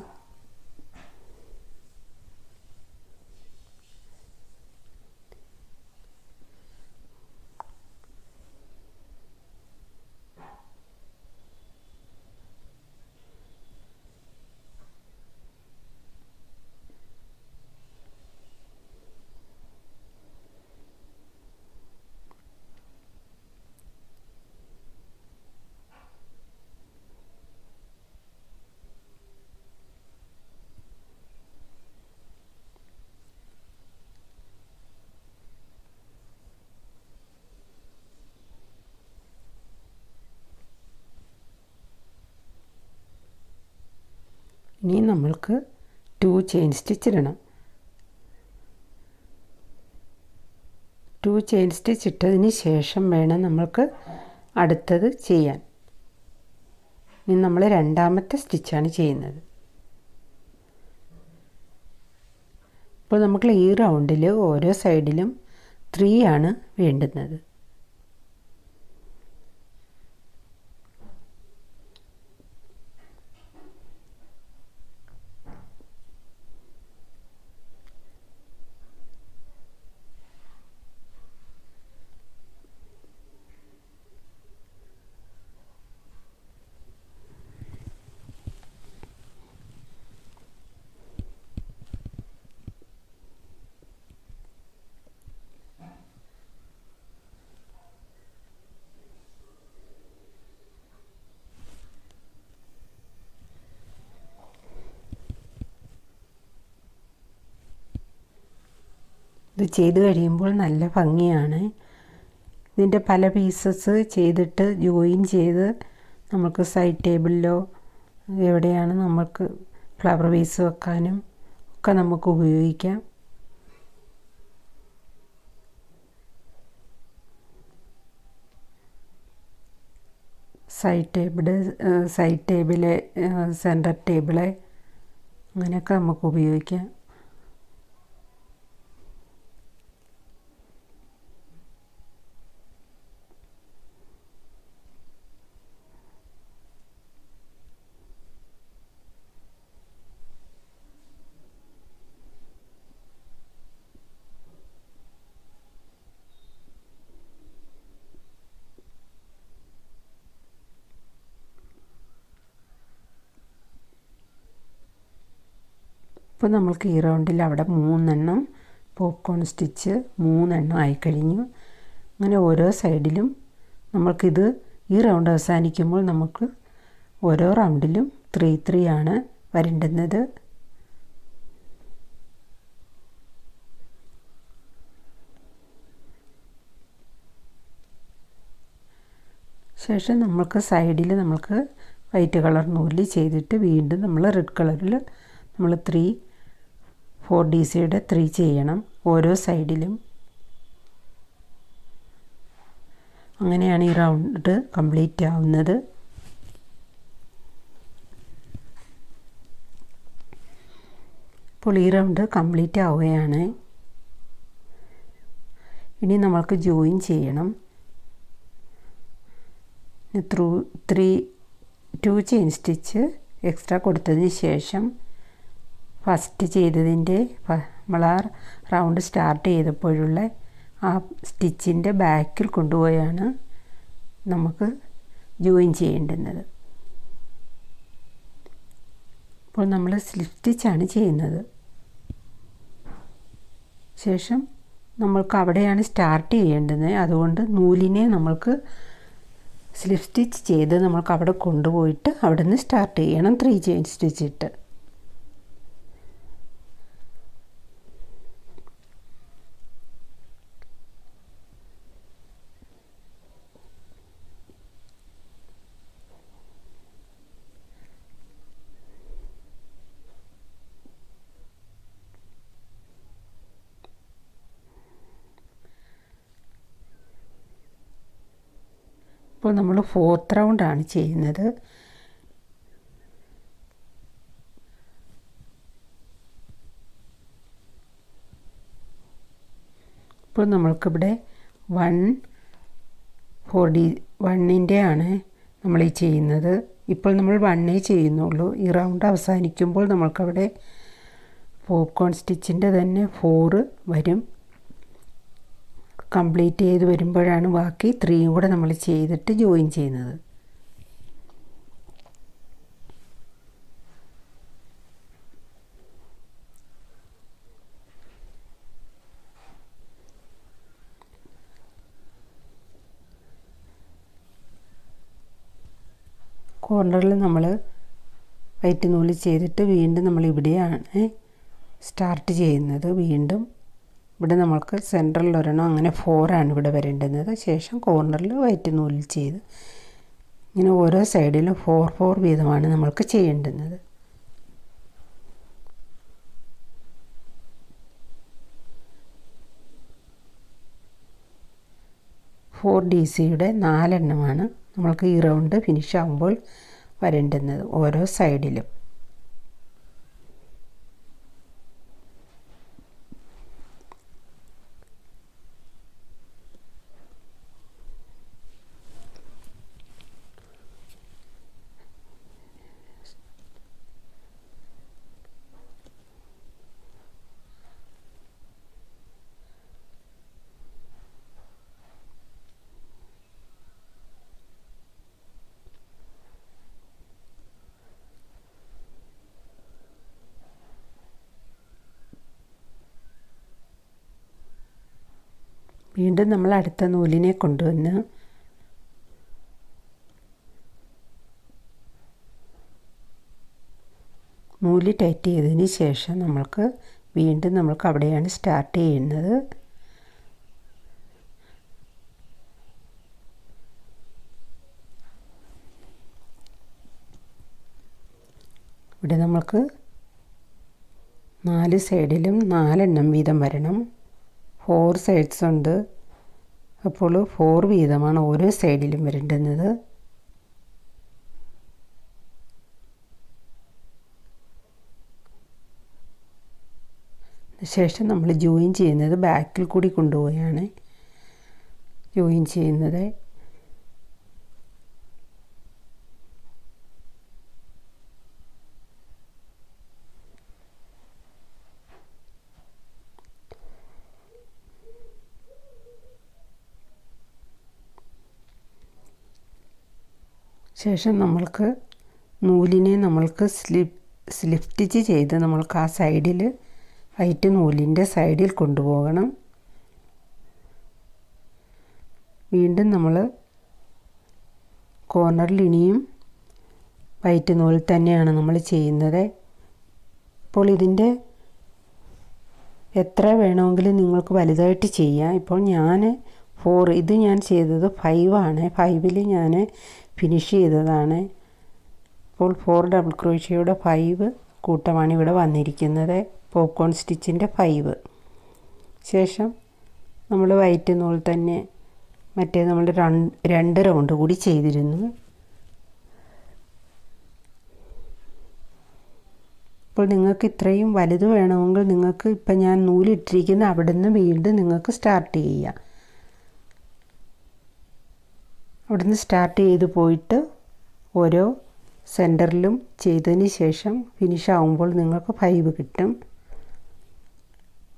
A: ഇനി നമ്മൾക്ക് 2 ചെയിൻ സ്റ്റിച്ച് ഇടണം. 2 ചെയിൻ സ്റ്റിച്ച് ഇട്ടതിന് ശേഷം വേണം നമ്മൾക്ക് അടുത്തത് ചെയ്യാൻ. ഇനി നമ്മൾ രണ്ടാമത്തെ സ്റ്റിച്ചാണ് ചെയ്യുന്നത്. ഇപ്പോൾ നമുക്ക് ഈ റൗണ്ടിൽ ഓരോ സൈഡിലും 3 ആണ് വേണ്ടുന്നത്. ഇത് ചെയ്ത് കഴിയുമ്പോൾ നല്ല ഭംഗിയാണ്. ഇതിൻ്റെ പല പീസസ് ചെയ്തിട്ട് ജോയിൻ ചെയ്ത് നമുക്ക് സൈഡ് ടേബിളിലോ എവിടെയാണ് നമുക്ക് ഫ്ലവർ വേസ് വെക്കാനും ഒക്കെ നമുക്ക് ഉപയോഗിക്കാം. സൈഡ് ടേബിള് സെൻറ്റർ ടേബിള് അങ്ങനെയൊക്കെ നമുക്ക് ഉപയോഗിക്കാം. ഇപ്പോൾ നമ്മൾക്ക് ഈ റൗണ്ടിൽ അവിടെ 3 പോപ്കോൺ സ്റ്റിച്ച് 3 ആയിക്കഴിഞ്ഞു. അങ്ങനെ ഓരോ സൈഡിലും നമ്മൾക്കിത് ഈ റൗണ്ട് അവസാനിക്കുമ്പോൾ നമുക്ക് ഓരോ റൗണ്ടിലും 3 ആണ് വരേണ്ടുന്നത്. ശേഷം നമ്മൾക്ക് സൈഡിൽ നമ്മൾക്ക് വൈറ്റ് കളർ നൂല് ചെയ്തിട്ട് വീണ്ടും നമ്മൾ റെഡ് കളറിൽ നമ്മൾ 4DCയുടെ 3 ചെയ്യണം ഓരോ സൈഡിലും. അങ്ങനെയാണ് ഈ റൗണ്ട് കംപ്ലീറ്റ് ആവുന്നത്. ഇപ്പോൾ ഈ റൗണ്ട് കംപ്ലീറ്റ് ആവുകയാണ്. ഇനി നമ്മൾക്ക് ജോയിൻ ചെയ്യണം. 2 ചെയിൻ സ്റ്റിച്ച് എക്സ്ട്രാ കൊടുത്തതിന് ശേഷം ഫസ്റ്റ് ചെയ്തതിൻ്റെ നമ്മൾ ആ റൗണ്ട് സ്റ്റാർട്ട് ചെയ്തപ്പോഴുള്ള ആ സ്റ്റിച്ചിൻ്റെ ബാക്കിൽ കൊണ്ടുപോയാണ് നമുക്ക് ജോയിൻ ചെയ്യേണ്ടുന്നത്. ഇപ്പോൾ നമ്മൾ സ്ലിപ്പ് സ്റ്റിച്ചാണ് ചെയ്യുന്നത്. ശേഷം നമ്മൾക്ക് അവിടെയാണ് സ്റ്റാർട്ട് ചെയ്യേണ്ടത്. അതുകൊണ്ട് നൂലിനെ നമ്മൾക്ക് സ്ലിപ്പ് സ്റ്റിച്ച് ചെയ്ത് നമ്മൾക്ക് അവിടെ കൊണ്ടുപോയിട്ട് അവിടെ നിന്ന് സ്റ്റാർട്ട് ചെയ്യണം 3 ചെയിൻ സ്റ്റിച്ച് ഇട്ട്. ഇപ്പോൾ നമ്മൾ 4th റൗണ്ടാണ് ചെയ്യുന്നത്. ഇപ്പോൾ നമ്മൾക്കിവിടെ 1 ആണ് നമ്മൾ ഈ ചെയ്യുന്നത്. ഇപ്പോൾ നമ്മൾ 1 ചെയ്യുന്നുള്ളൂ. ഈ റൗണ്ട് അവസാനിക്കുമ്പോൾ നമ്മൾക്കവിടെ പോപ്കോൺ സ്റ്റിച്ചിൻ്റെ തന്നെ 4 വരും. കംപ്ലീറ്റ് ചെയ്ത് വരുമ്പോഴാണ് ബാക്കി 3 കൂടെ നമ്മൾ ചെയ്തിട്ട് ജോയിൻ ചെയ്യുന്നത്. കോർണറിൽ നമ്മൾ വൈറ്റ് നൂല് ചെയ്തിട്ട് വീണ്ടും നമ്മൾ ഇവിടെയാണ് സ്റ്റാർട്ട് ചെയ്യുന്നത്. വീണ്ടും ഇവിടെ നമ്മൾക്ക് സെൻറ്ററിൽ ഒരെണ്ണം, അങ്ങനെ 4 ആണ് ഇവിടെ വരേണ്ടുന്നത്. ശേഷം കോർണറിൽ വൈറ്റ് നൂലിൽ ചെയ്ത് ഇങ്ങനെ ഓരോ സൈഡിലും 4 വീതമാണ് നമ്മൾക്ക് ചെയ്യേണ്ടുന്നത്. DCയുടെ 4 എണ്ണമാണ് നമ്മൾക്ക് ഈ റൗണ്ട് ഫിനിഷ് ആകുമ്പോൾ വരേണ്ടുന്നത് ഓരോ സൈഡിലും. വീണ്ടും നമ്മൾ അടുത്ത നൂലിനെ കൊണ്ടുവന്ന് നൂല് ടൈറ്റ് ചെയ്തതിന് ശേഷം വീണ്ടും നമ്മൾക്ക് അവിടെയാണ് സ്റ്റാർട്ട് ചെയ്യുന്നത്. ഇവിടെ നമ്മൾക്ക് 4 സൈഡിലും 4 എണ്ണം വീതം വരണം. 4 സൈഡ്സ് ഉണ്ട്. അപ്പോൾ 4 വീതമാണ് ഓരോ സൈഡിലും വരേണ്ടുന്നത്. ശേഷം നമ്മൾ ജോയിൻ ചെയ്യുന്നത് ബാക്കിൽ കൂടി കൊണ്ടുപോയാണ് ജോയിൻ ചെയ്യുന്നത്. ശേഷം നമ്മൾക്ക് നൂലിനെ സ്ലിപ്പ് സ്റ്റിച്ച് ചെയ്ത് നമ്മൾക്ക് ആ സൈഡിൽ വൈറ്റ് നൂലിൻ്റെ സൈഡിൽ കൊണ്ടുപോകണം. വീണ്ടും നമ്മൾ കോർണറിൽ ഇനിയും വൈറ്റ് നൂൽ തന്നെയാണ് നമ്മൾ ചെയ്യുന്നത്. ഇപ്പോൾ ഇതിൻ്റെ എത്ര വേണമെങ്കിലും നിങ്ങൾക്ക് വലുതായിട്ട് ചെയ്യാം. ഇപ്പോൾ ഇത് ഞാൻ ചെയ്തത് 5 ആണ്. 5ൽ ഞാൻ ഫിനിഷ് ചെയ്തതാണ്. ഇപ്പോൾ 4 ഡബിൾ ക്രോഷ്യയുടെ 5 കൂട്ടമാണ് ഇവിടെ വന്നിരിക്കുന്നത്. പോപ്കോൺ സ്റ്റിച്ചിൻ്റെ 5. ശേഷം നമ്മൾ വൈറ്റ് നൂൽ തന്നെ നമ്മൾ 2 റൗണ്ട് കൂടി ചെയ്തിരുന്നു. ഇപ്പോൾ നിങ്ങൾക്ക് ഇത്രയും വലുത് വേണമെങ്കിൽ നിങ്ങൾക്ക് ഇപ്പം ഞാൻ നൂലിട്ടിരിക്കുന്ന അവിടെ നിന്ന് വീണ്ടും നിങ്ങൾക്ക് സ്റ്റാർട്ട് ചെയ്യാം. അവിടെ നിന്ന് സ്റ്റാർട്ട് ചെയ്ത് പോയിട്ട് ഓരോ സെൻറ്ററിലും ചെയ്തതിന് ശേഷം ഫിനിഷ് ആകുമ്പോൾ നിങ്ങൾക്ക് 5 കിട്ടും.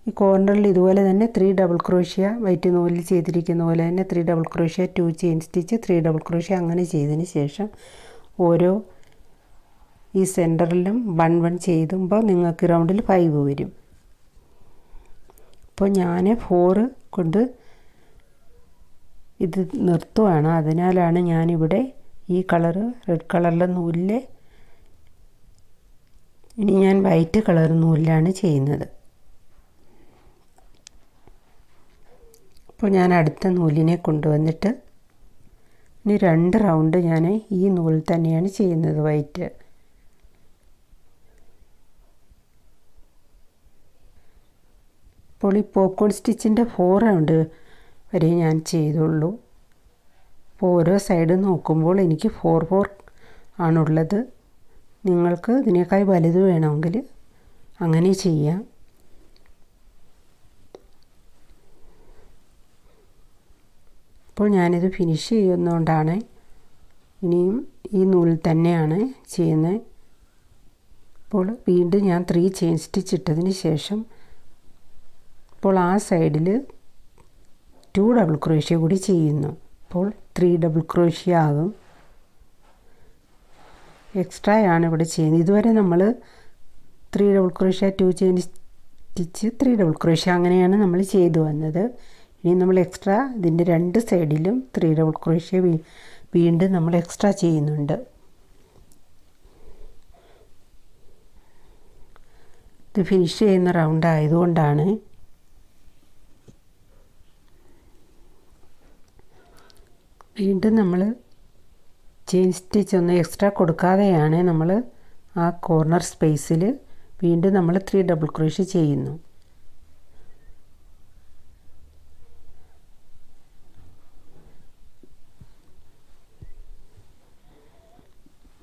A: ഈ കോർണറിൽ ഇതുപോലെ തന്നെ 3 ഡബിൾ ക്രോഷ്യ വൈറ്റ് നൂലിൽ ചെയ്തിരിക്കുന്ന പോലെ തന്നെ 3 double crochet 2 chain stitch 3 double crochet അങ്ങനെ ചെയ്തതിന് ശേഷം ഓരോ ഈ സെൻറ്ററിലും 1 ചെയ്തുമ്പോൾ നിങ്ങൾക്ക് റൗണ്ടിൽ 5 വരും. അപ്പോൾ ഞാൻ 4 കൊണ്ട് ഇത് നിർത്തുവാണ്. അതിനാലാണ് ഞാനിവിടെ ഈ കളറ് റെഡ് കളറിലെ നൂലിൽ ഇനി ഞാൻ വൈറ്റ് കളർ നൂലിലാണ് ചെയ്യുന്നത്. അപ്പോൾ ഞാൻ അടുത്ത നൂലിനെ കൊണ്ടുവന്നിട്ട് ഇനി 2 റൗണ്ട് ഞാൻ ഈ നൂലിൽ തന്നെയാണ് ചെയ്യുന്നത് വൈറ്റ്. അപ്പോൾ ഈ പോപ്കോൺ സ്റ്റിച്ചിൻ്റെ 4 റൗണ്ട് വരെ ഞാൻ ചെയ്തുള്ളൂ. അപ്പോൾ ഓരോ സൈഡ് നോക്കുമ്പോൾ എനിക്ക് 4 ആണുള്ളത്. നിങ്ങൾക്ക് ഇതിനേക്കാൾ വലുത് വേണമെങ്കിൽ അങ്ങനെ ചെയ്യാം. അപ്പോൾ ഞാനിത് ഫിനിഷ് ചെയ്യുന്നതുകൊണ്ടാണ് ഇനിയും ഈ നൂലിൽ തന്നെയാണ് ചെയ്യുന്നത്. അപ്പോൾ വീണ്ടും ഞാൻ 3 ചെയിൻ സ്റ്റിച്ച് ഇട്ടതിന് ശേഷം ഇപ്പോൾ ആ സൈഡിൽ 2 ഡബിൾ ക്രോഷ്യ കൂടി ചെയ്യുന്നു. അപ്പോൾ 3 ഡബിൾ ക്രോഷ്യ ആകും. എക്സ്ട്രാ ആണ് ഇവിടെ ചെയ്യുന്നത്. ഇതുവരെ നമ്മൾ 3 double crochet 2 chain stitch 3 double crochet അങ്ങനെയാണ് നമ്മൾ ചെയ്തു വന്നത്. ഇനി നമ്മൾ എക്സ്ട്രാ ഇതിൻ്റെ 2 സൈഡിലും 3 ഡബിൾ ക്രോഷ്യ വീണ്ടും നമ്മൾ എക്സ്ട്രാ ചെയ്യുന്നുണ്ട്. ഇത് ഫിനിഷ് ചെയ്യുന്ന റൗണ്ട് ആയതുകൊണ്ടാണ്. വീണ്ടും നമ്മൾ ചെയിൻ സ്റ്റിച്ച് ഒന്ന് എക്സ്ട്രാ കൊടുക്കാതെയാണ് നമ്മൾ ആ കോർണർ സ്പേസിൽ വീണ്ടും നമ്മൾ 3 ഡബിൾ ക്രോഷ്യ ചെയ്യുന്നു.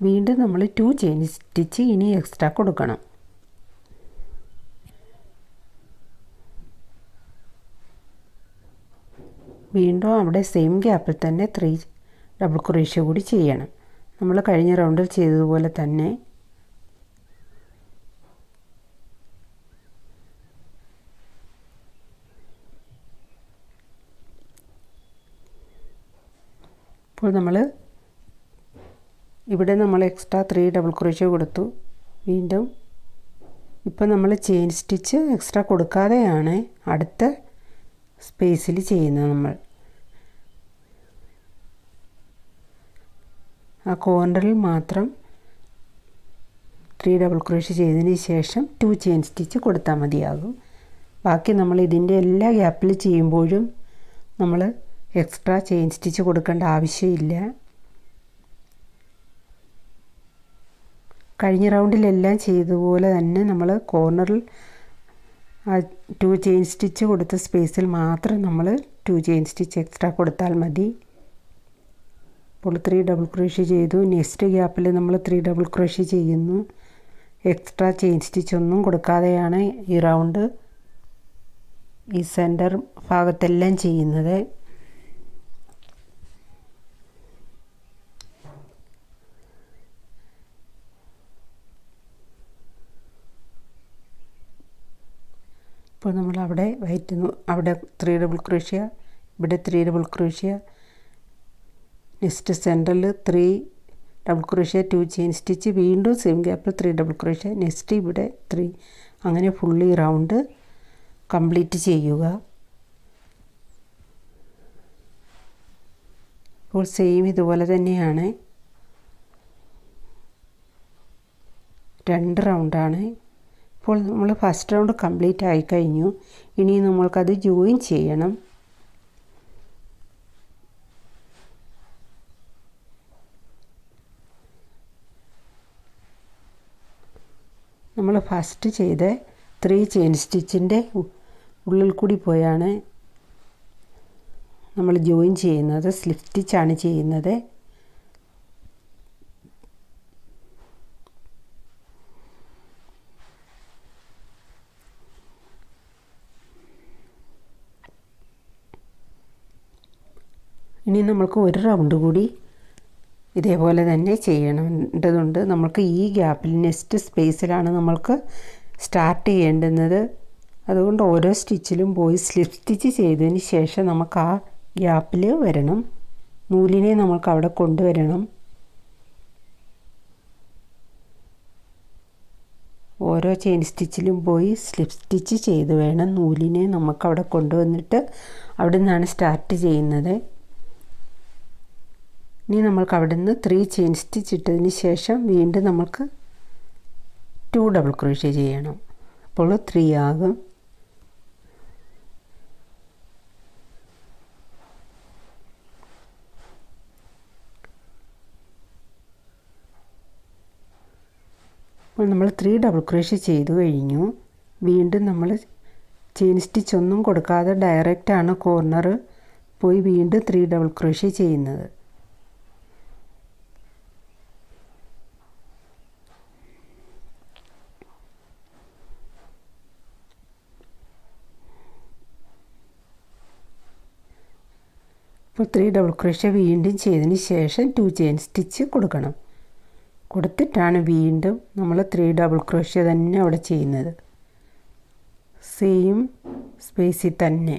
A: വീണ്ടും നമ്മൾ 2 ചെയിൻ സ്റ്റിച്ച് ഇനി എക്സ്ട്രാ കൊടുക്കണം. വീണ്ടും അവിടെ സെയിം ഗ്യാപ്പിൽ തന്നെ 3 ഡബിൾ ക്രോഷ്യ കൂടി ചെയ്യണം. നമ്മൾ കഴിഞ്ഞ റൗണ്ടിൽ ചെയ്തതുപോലെ തന്നെ. ഇപ്പോൾ നമ്മൾ ഇവിടെ നമ്മൾ എക്സ്ട്രാ 3 ഡബിൾ ക്രോഷ്യ കൊടുത്തു. വീണ്ടും ഇപ്പോൾ നമ്മൾ ചെയിൻ സ്റ്റിച്ച് എക്സ്ട്രാ കൊടുക്കാതെയാണ് അടുത്ത സ്പേസിൽ ചെയ്യുന്നത്. നമ്മൾ ആ കോർണറിൽ മാത്രം 3 ഡബിൾ ക്രോഷ്യ ചെയ്തതിന് ശേഷം 2 ചെയിൻ സ്റ്റിച്ച് കൊടുത്താൽ മതിയാകും. ബാക്കി നമ്മൾ ഇതിൻ്റെ എല്ലാ ഗ്യാപ്പിൽ ചെയ്യുമ്പോഴും നമ്മൾ എക്സ്ട്രാ ചെയിൻ സ്റ്റിച്ച് കൊടുക്കേണ്ട ആവശ്യമില്ല. കഴിഞ്ഞ റൗണ്ടിലെല്ലാം ചെയ്തതുപോലെ തന്നെ നമ്മൾ കോർണറിൽ ആ 2 ചെയിൻ സ്റ്റിച്ച് കൊടുത്ത സ്പേസിൽ മാത്രം നമ്മൾ 2 ചെയിൻ സ്റ്റിച്ച് എക്സ്ട്രാ കൊടുത്താൽ മതി. അപ്പോൾ 3 ഡബിൾ ക്രോഷ്യ ചെയ്തു. നെക്സ്റ്റ് ഗ്യാപ്പിൽ നമ്മൾ 3 ഡബിൾ ക്രോഷ്യ ചെയ്യുന്നു. എക്സ്ട്രാ ചെയിൻ സ്റ്റിച്ച് ഒന്നും കൊടുക്കാതെയാണ് ഈ റൗണ്ട് ഈ സെൻറ്റർ ഭാഗത്തെല്ലാം ചെയ്യുന്നത്. ഇപ്പോൾ നമ്മൾ അവിടെ അവിടെ 3 ഡബിൾ ക്രോഷ്യ, ഇവിടെ 3 ഡബിൾ ക്രോഷ്യ, നെക്സ്റ്റ് സെൻറ്ററിൽ 3 ഡബിൾ ക്രോഷ്യ 2 ചെയിൻ സ്റ്റിച്ച്, വീണ്ടും സെയിം ഗ്യാപ്പിൽ 3 ഡബിൾ ക്രോഷ്യ, നെക്സ്റ്റ് ഇവിടെ 3, അങ്ങനെ ഫുള്ളി റൗണ്ട് കംപ്ലീറ്റ് ചെയ്യുക. ഇപ്പോൾ സെയിം ഇതുപോലെ തന്നെയാണ്. 2 റൗണ്ടാണ്. ഇപ്പോൾ നമ്മൾ ഫസ്റ്റ് റൗണ്ട് കംപ്ലീറ്റ് ആയിക്കഴിഞ്ഞു. ഇനി നമ്മൾക്കത് ജോയിൻ ചെയ്യണം. നമ്മൾ ഫസ്റ്റ് ചെയ്ത 3 ചെയിൻ സ്റ്റിച്ചിൻ്റെ ഉള്ളിൽ കൂടി പോയാണ് നമ്മൾ ജോയിൻ ചെയ്യുന്നത്. സ്ലിപ്പ് സ്റ്റിച്ചാണ് ചെയ്യുന്നത്. ഇനി നമ്മൾക്ക് ഒരു റൗണ്ട് കൂടി ഇതേപോലെ തന്നെ ചെയ്യേണ്ടതുണ്ട്. നമ്മൾക്ക് ഈ ഗ്യാപ്പിൽ നെക്സ്റ്റ് സ്പേസിലാണ് നമ്മൾക്ക് സ്റ്റാർട്ട് ചെയ്യേണ്ടുന്നത്. അതുകൊണ്ട് ഓരോ സ്റ്റിച്ചിലും പോയി സ്ലിപ്പ് സ്റ്റിച്ച് ചെയ്തതിന് ശേഷം നമുക്ക് ആ ഗ്യാപ്പിൽ വരണം. നൂലിനെ നമ്മൾക്ക് അവിടെ കൊണ്ടുവരണം. ഓരോ ചെയിൻ സ്റ്റിച്ചിലും പോയി സ്ലിപ്പ് സ്റ്റിച്ച് ചെയ്ത് വേണം നൂലിനെ നമുക്ക് അവിടെ കൊണ്ടുവന്നിട്ട് അവിടെ നിന്നാണ് സ്റ്റാർട്ട് ചെയ്യുന്നത്. ഇനി നമ്മൾക്ക് അവിടെ നിന്ന് 3 ചെയിൻ സ്റ്റിച്ച് ഇട്ടതിന് ശേഷം വീണ്ടും നമുക്ക് 2 ഡബിൾ ക്രോഷ്യ ചെയ്യണം. അപ്പോൾ 3 ആകും. അപ്പോൾ നമ്മൾ 3 ഡബിൾ ക്രോഷ്യ ചെയ്തു കഴിഞ്ഞു. വീണ്ടും നമ്മൾ ചെയിൻ സ്റ്റിച്ച് ഒന്നും കൊടുക്കാതെ ഡയറക്റ്റാണ് കോർണർ പോയി വീണ്ടും 3 ഡബിൾ ക്രോഷ്യ ചെയ്യുന്നത്. അപ്പോൾ 3 ഡബിൾ ക്രോഷ്യ വീണ്ടും ചെയ്തതിന് ശേഷം 2 ചെയിൻ സ്റ്റിച്ച് കൊടുക്കണം. കൊടുത്തിട്ടാണ് വീണ്ടും നമ്മൾ 3 ഡബിൾ ക്രോഷ്യ തന്നെ അവിടെ ചെയ്യുന്നത്. സെയിം സ്പേസിൽ തന്നെ.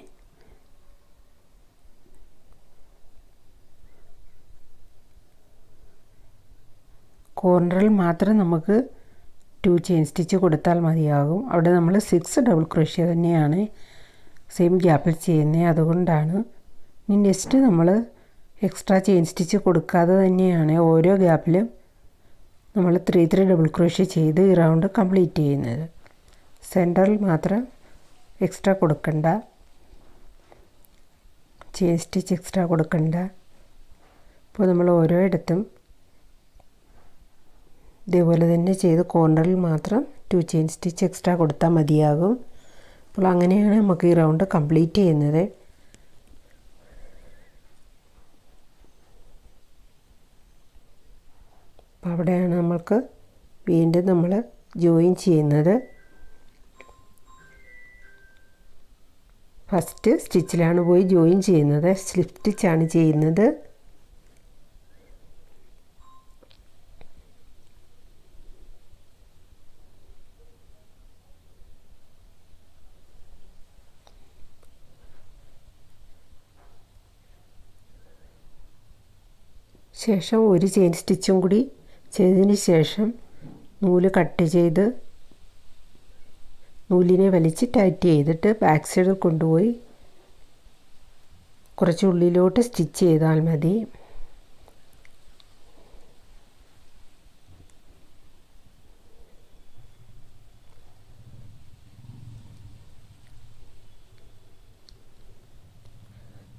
A: കോർണറിൽ മാത്രം നമുക്ക് 2 ചെയിൻ സ്റ്റിച്ച് കൊടുത്താൽ മതിയാകും. അവിടെ നമ്മൾ 6 ഡബിൾ ക്രോഷ്യ തന്നെയാണ് സെയിം ഗ്യാപ്പിൽ ചെയ്യുന്നത്. അതുകൊണ്ടാണ് ഇനി നെക്സ്റ്റ് നമ്മൾ എക്സ്ട്രാ ചെയിൻ സ്റ്റിച്ച് കൊടുക്കാതെ തന്നെയാണ് ഓരോ ഗ്യാപ്പിലും നമ്മൾ 3 ഡബിൾ ക്രോഷ്യ ചെയ്ത് ഈ റൗണ്ട് കംപ്ലീറ്റ് ചെയ്യുന്നത്. സെൻറ്ററിൽ മാത്രം എക്സ്ട്രാ കൊടുക്കണ്ട, ചെയിൻ സ്റ്റിച്ച് എക്സ്ട്രാ കൊടുക്കണ്ട. അപ്പോൾ നമ്മൾ ഓരോ ഇടത്തും ഇതേപോലെ തന്നെ ചെയ്ത് കോർണറിൽ മാത്രം 2 ചെയിൻ സ്റ്റിച്ച് എക്സ്ട്രാ കൊടുത്താൽ മതിയാകും. അപ്പോൾ അങ്ങനെയാണ് നമുക്ക് ഈ റൗണ്ട് കംപ്ലീറ്റ് ചെയ്യുന്നത്. അപ്പോൾ അവിടെയാണ് നമ്മൾക്ക് വീണ്ടും നമ്മൾ ജോയിൻ ചെയ്യുന്നത്. ഫസ്റ്റ് സ്റ്റിച്ചിലാണ് പോയി ജോയിൻ ചെയ്യുന്നത്. സ്ലിപ്പ് സ്റ്റിച്ചാണ് ചെയ്യുന്നത്. ശേഷം ഒരു ചെയിൻ സ്റ്റിച്ചും കൂടി ചെയ്തതിന് ശേഷം നൂല് കട്ട് ചെയ്ത് നൂലിനെ വലിച്ച് ടൈറ്റ് ചെയ്തിട്ട് ബാക്ക് സൈഡിൽ കൊണ്ടുപോയി കുറച്ച് ഉള്ളിലോട്ട് സ്റ്റിച്ച് ചെയ്താൽ മതി.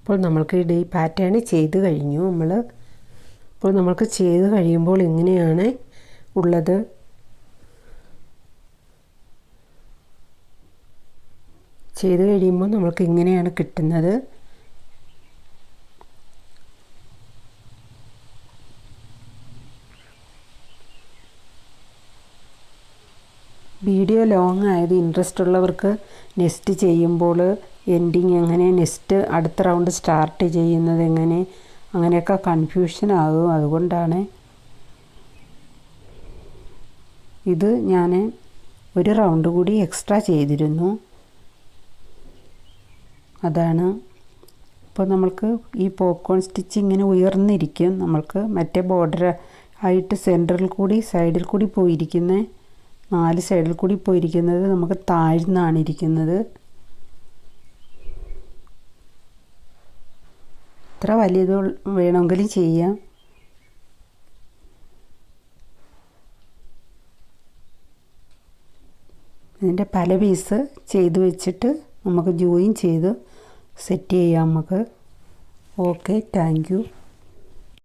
A: അപ്പോൾ നമ്മൾക്ക് ഈ പാറ്റേൺ ചെയ്ത് കഴിഞ്ഞു. അപ്പോൾ നമ്മൾക്ക് ചെയ്ത് കഴിയുമ്പോൾ ഇങ്ങനെയാണ് ഉള്ളത്. ചെയ്ത് കഴിയുമ്പോൾ നമ്മൾക്ക് ഇങ്ങനെയാണ് കിട്ടുന്നത്. വീഡിയോ ലോങ് ആയത് ഇൻട്രസ്റ്റ് ഉള്ളവർക്ക് നെക്സ്റ്റ് ചെയ്യുമ്പോൾ എൻഡിങ് എങ്ങനെ, നെക്സ്റ്റ് അടുത്ത റൗണ്ട് സ്റ്റാർട്ട് ചെയ്യുന്നത് എങ്ങനെ, അങ്ങനെയൊക്കെ കൺഫ്യൂഷൻ ആകും. അതുകൊണ്ടാണ് ഇത് ഞാൻ ഒരു റൗണ്ട് കൂടി എക്സ്ട്രാ ചെയ്തിരുന്നു. അതാണ് ഇപ്പോൾ നമ്മൾക്ക് ഈ പോപ്കോൺ സ്റ്റിച്ച് ഇങ്ങനെ ഉയർന്നിരിക്കും. നമ്മൾക്ക് മറ്റേ ബോർഡർ ആയിട്ട് സെൻറ്ററിൽ കൂടി സൈഡിൽ കൂടി പോയിരിക്കുന്നത്, 4 സൈഡിൽ കൂടി പോയിരിക്കുന്നത് നമുക്ക് താഴ്ന്നാണ് ഇരിക്കുന്നത്. എത്ര വലിയത് വേണമെങ്കിലും ചെയ്യാം. ഇതിൻ്റെ പല പീസ് ചെയ്ത് വെച്ചിട്ട് നമുക്ക് ജോയിൻ ചെയ്ത് സെറ്റ് ചെയ്യാം നമുക്ക്. Okay, thank you.